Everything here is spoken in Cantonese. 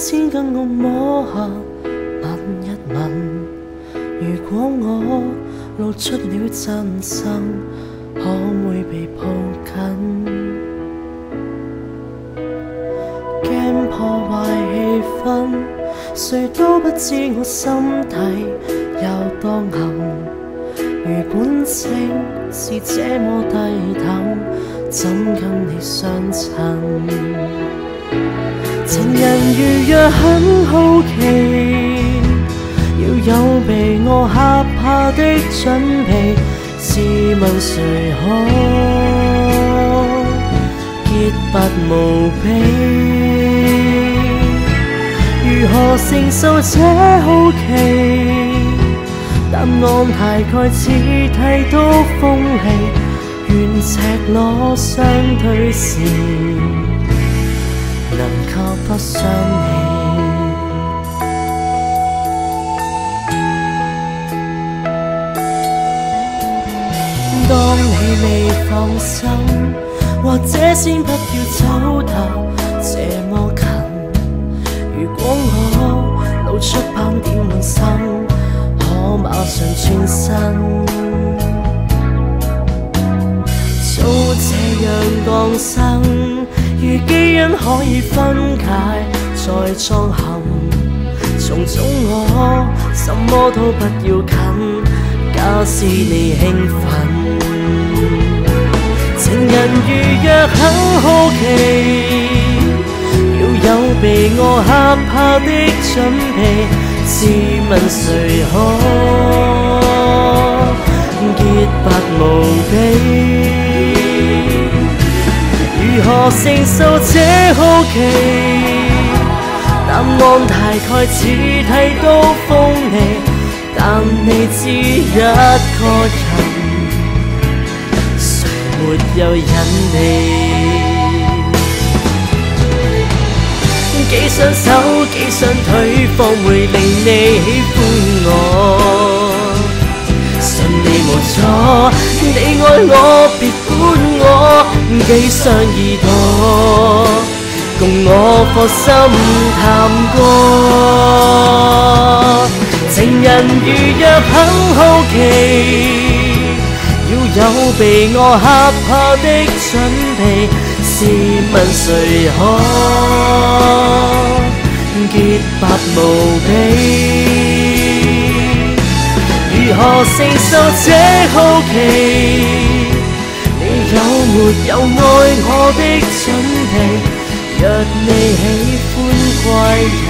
先跟我摸下吻一吻。如果我露出了真心，可會被抱緊？驚破壞氣氛，誰都不知我心底有多暗。如本性是這麼低等，怎跟你相襯？情人如若很好奇，要有被我嚇怕的準備，試問誰可潔白無比？如何承受這好奇？答案大概似剃刀鋒利，願赤裸相對時，能靠得上你。當你未放心，或者先不要走得這麼近。如果我露出斑點滿身，可馬上轉身，早這樣降生。如基因可以分解再裝嵌，從中我什麼都不要緊，假使你興奮。情人如若很好奇，要有被我嚇怕的準備，試問誰可潔白無比？如何承受這好奇？答案大概似剃刀鋒利，但你只一個人，誰沒有引你？幾雙手幾雙腿方會令你喜歡我，信你無錯，你愛我別管我，幾雙耳朵共我課心談過。情人如若很好奇，要有被我嚇怕的準備，試問誰可潔白無比？如何承受這好奇？你有沒有愛我的準備？若你喜歡怪人，